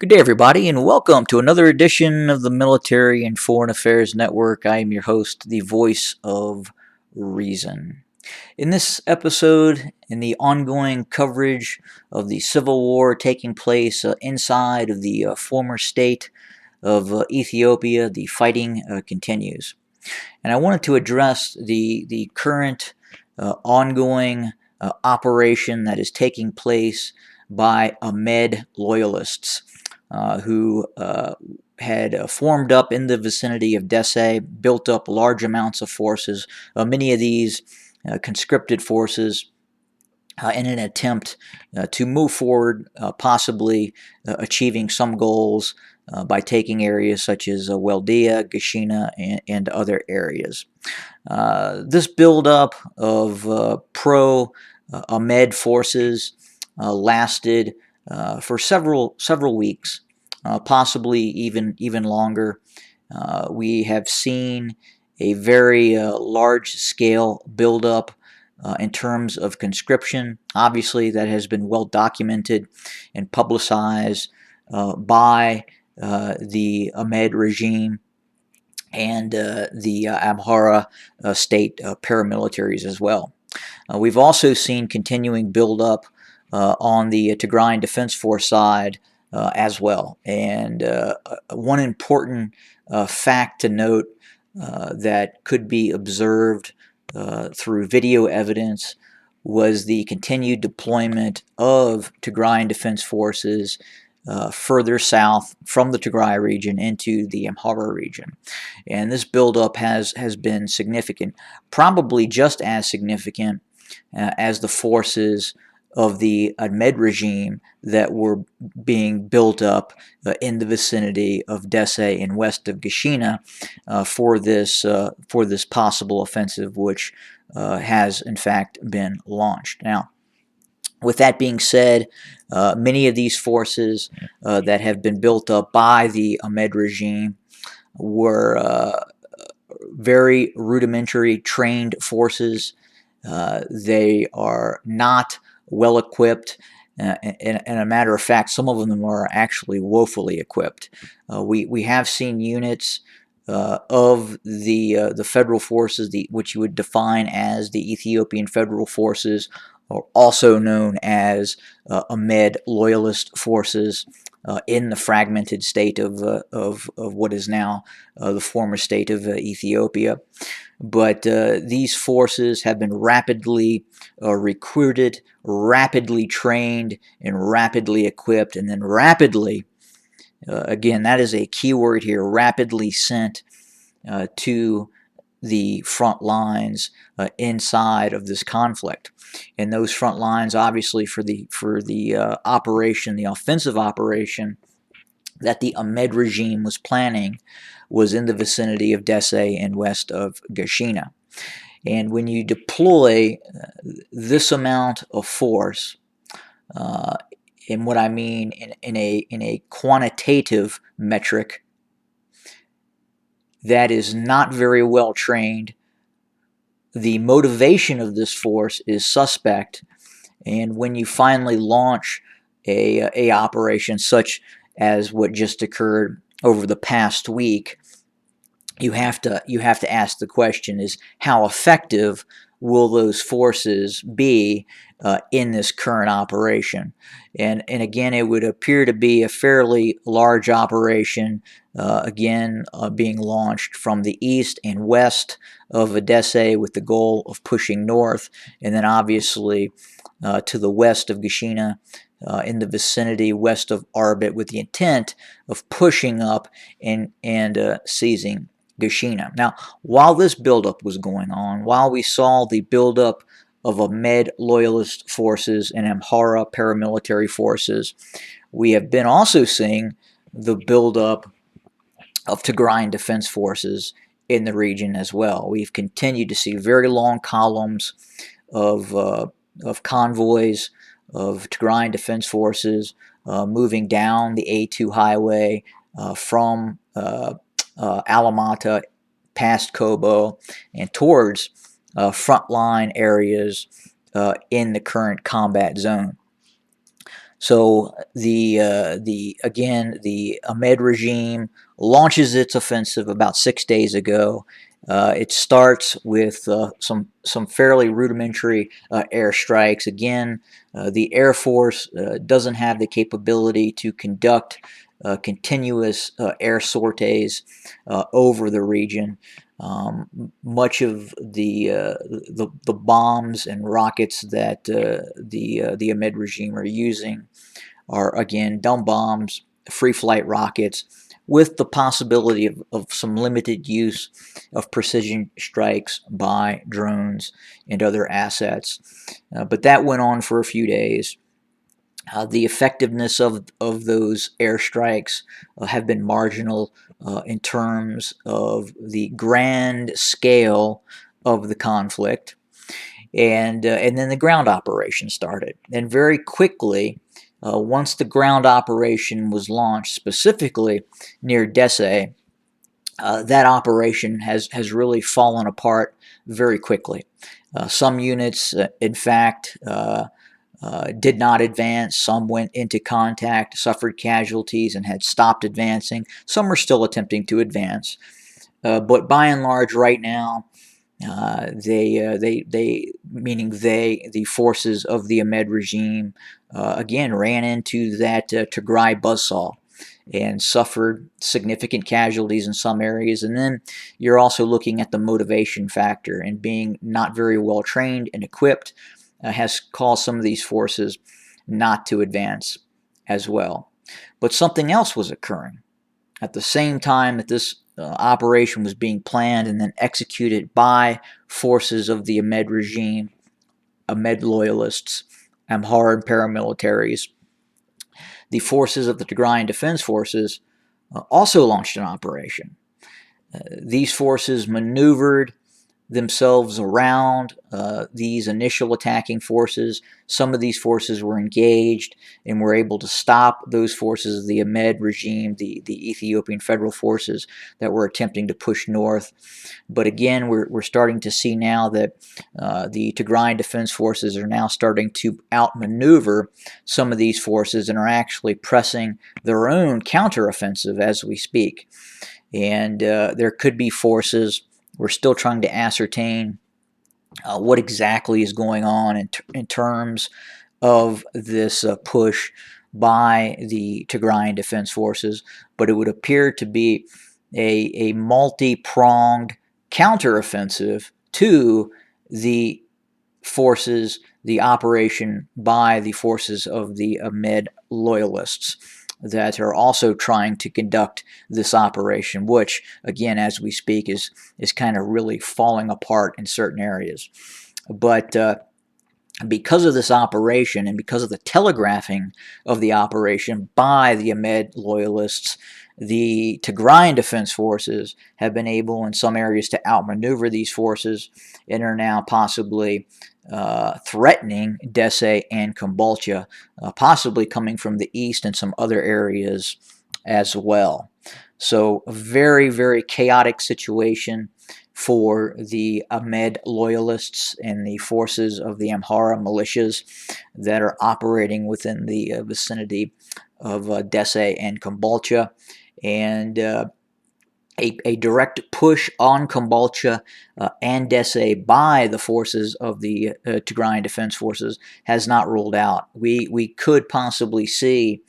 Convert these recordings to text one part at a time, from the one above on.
Good day, everybody, and welcome to another edition of the Military and Foreign Affairs Network. I am your host, the voice of reason. In this episode, in the ongoing coverage of the civil war taking place inside of the former state of Ethiopia, the fighting continues. And I wanted to address the current ongoing operation that is taking place by Ahmed loyalists who had formed up in the vicinity of Dessie, built up large amounts of forces, many of these conscripted forces, in an attempt to move forward, possibly achieving some goals by taking areas such as Weldia, Gashina, and other areas. This buildup of pro-Ahmed forces lasted for several weeks, possibly even longer. We have seen a very large-scale buildup in terms of conscription. Obviously, that has been well documented and publicized by the Ahmed regime and the Amhara state paramilitaries as well. We've also seen continuing buildup on the Tigray Defense Force side as well. And one important fact to note that could be observed through video evidence was the continued deployment of Tigray Defense Forces further south from the Tigray region into the Amhara region. And this buildup has been significant, probably just as significant as the forces of the Ahmed regime that were being built up in the vicinity of Dessie and west of Gashina for this possible offensive, which has in fact been launched. Now, with that being said, many of these forces that have been built up by the Ahmed regime were very rudimentary trained forces. They are not well equipped, and a matter of fact, some of them are actually woefully equipped. We have seen units of the federal forces, which you would define as the Ethiopian Federal Forces, or also known as Ahmed loyalist forces, in the fragmented state of what is now the former state of Ethiopia. But these forces have been rapidly recruited, rapidly trained, and rapidly equipped, and then rapidly, again, that is a key word here, rapidly sent to the front lines inside of this conflict. And those front lines, obviously, for the operation, the offensive operation that the Ahmed regime was planning, was in the vicinity of Dessie and west of Gashina. And when you deploy this amount of force, and what I mean in a quantitative metric, that is not very well trained, the motivation of this force is suspect, and when you finally launch a operation such as what just occurred over the past week, you have to ask the question: is how effective will those forces be in this current operation? And again, it would appear to be a fairly large operation, again being launched from the east and west of Dessie with the goal of pushing north, and then obviously to the west of Gashina, in the vicinity west of Arbit, with the intent of pushing up and seizing Gashina. Now, while this buildup was going on, while we saw the buildup of Ahmed loyalist forces and Amhara paramilitary forces, we have been also seeing the buildup of Tigray defense forces in the region as well. We've continued to see very long columns of convoys of Tigray defense forces moving down the A2 highway from Alamata past Kobo and towards frontline areas in the current combat zone. So the Ahmed regime launches its offensive about 6 days ago. It starts with some fairly rudimentary airstrikes. Again, the Air Force doesn't have the capability to conduct continuous air sorties over the region. Much of the bombs and rockets that the Ahmed regime are using are, again, dumb bombs, free flight rockets, with the possibility of some limited use of precision strikes by drones and other assets. But that went on for a few days. The effectiveness of those airstrikes have been marginal in terms of the grand scale of the conflict. And then the ground operation started. And very quickly, once the ground operation was launched, specifically near Dessie, that operation has really fallen apart very quickly. Some units, in fact, did not advance. Some went into contact, suffered casualties, and had stopped advancing. Some are still attempting to advance. But by and large, right now, the forces of the Ahmed regime, again, ran into that Tigray buzzsaw and suffered significant casualties in some areas. And then you're also looking at the motivation factor, and being not very well trained and equipped has caused some of these forces not to advance as well. But something else was occurring. At the same time that this operation was being planned and then executed by forces of the Ahmed regime, Ahmed loyalists, Amhara paramilitaries, the forces of the Tigrayan Defense Forces also launched an operation. These forces maneuvered themselves around these initial attacking forces. Some of these forces were engaged and were able to stop those forces of the Ahmed regime, the Ethiopian federal forces that were attempting to push north. But again, we're starting to see now that the Tigrayan Defense Forces are now starting to outmaneuver some of these forces and are actually pressing their own counteroffensive as we speak. And there could be forces. We're still trying to ascertain what exactly is going on in terms of this push by the Tigrayan Defense Forces, but it would appear to be a multi-pronged counteroffensive to the forces, the operation by the forces of the Ahmed loyalists that are also trying to conduct this operation, which, again, as we speak, is kind of really falling apart in certain areas. But because of this operation and because of the telegraphing of the operation by the Ahmed loyalists, the Tigrayan Defense Forces have been able in some areas to outmaneuver these forces and are now possibly threatening Dessie and Kombolcha, possibly coming from the east and some other areas as well. So a very, very chaotic situation for the Ahmed loyalists and the forces of the Amhara militias that are operating within the vicinity of Dessie and Kombolcha. And a direct push on Kombolcha and Dessie by the forces of the Tigrayan Defense Forces has not ruled out. We could possibly see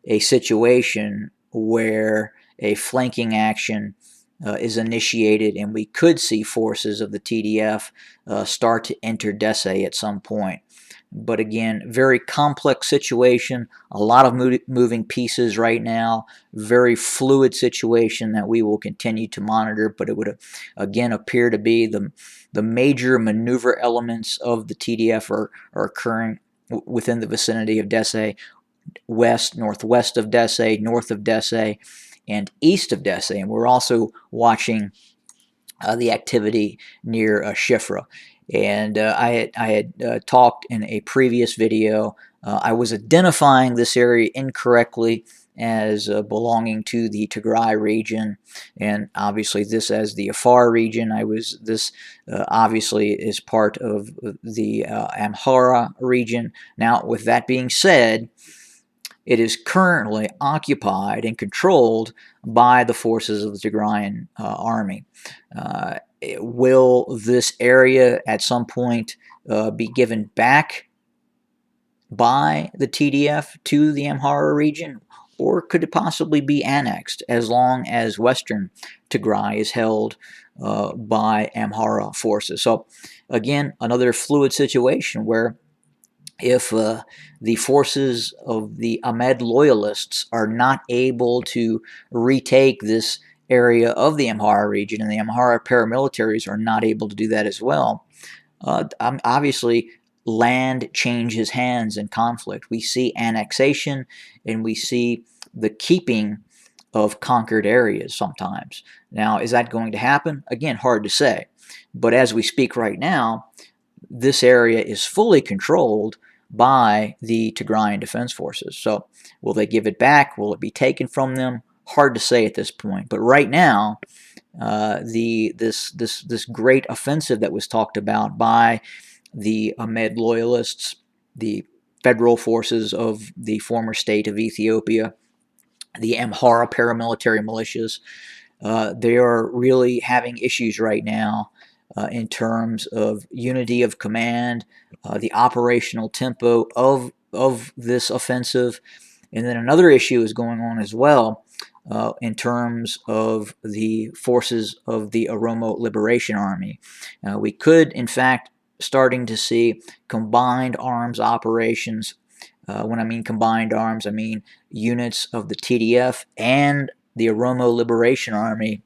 a situation where a flanking action is initiated, and we could see forces of the TDF start to enter Dessie at some point. But again, very complex situation, a lot of moving pieces right now, very fluid situation that we will continue to monitor, but it would again appear to be the major maneuver elements of the TDF are occurring within the vicinity of Dessie, west, northwest of Dessie, north of Dessie, and east of Dessie. And we're also watching the activity near Shifra. And I had talked in a previous video. I was identifying this area incorrectly as belonging to the Tigray region, and obviously this as the Afar region. This obviously is part of the Amhara region. Now, with that being said, it is currently occupied and controlled by the forces of the Tigrayan army. Will this area at some point be given back by the TDF to the Amhara region, or could it possibly be annexed as long as Western Tigray is held by Amhara forces? So again, another fluid situation where if the forces of the Ahmed loyalists are not able to retake this area of the Amhara region, and the Amhara paramilitaries are not able to do that as well, obviously land changes hands in conflict. We see annexation, and we see the keeping of conquered areas sometimes. Now, is that going to happen? Again, hard to say. But as we speak right now, this area is fully controlled by the Tigrayan Defense Forces. So will they give it back? Will it be taken from them? Hard to say at this point. But right now, this great offensive that was talked about by the Ahmed loyalists, the federal forces of the former state of Ethiopia, the Amhara paramilitary militias, they are really having issues right now in terms of unity of command, the operational tempo of this offensive. And then another issue is going on as well in terms of the forces of the Oromo Liberation Army. We could, in fact, starting to see combined arms operations. When I mean combined arms, I mean units of the TDF and the Oromo Liberation Army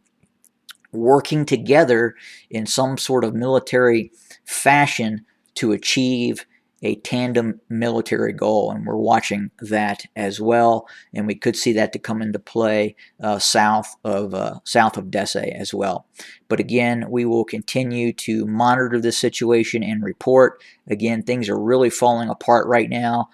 working together in some sort of military fashion to achieve a tandem military goal, and we're watching that as well, and we could see that to come into play south of Dessie as well. But again, we will continue to monitor this situation and report. Again, things are really falling apart right now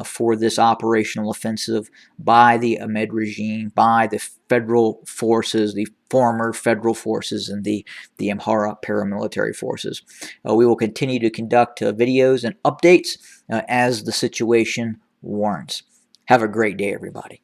for this operational offensive by the Ahmed regime, by the federal forces, the former federal forces, and the Amhara paramilitary forces. We will continue to conduct videos and updates as the situation warrants. Have a great day, everybody.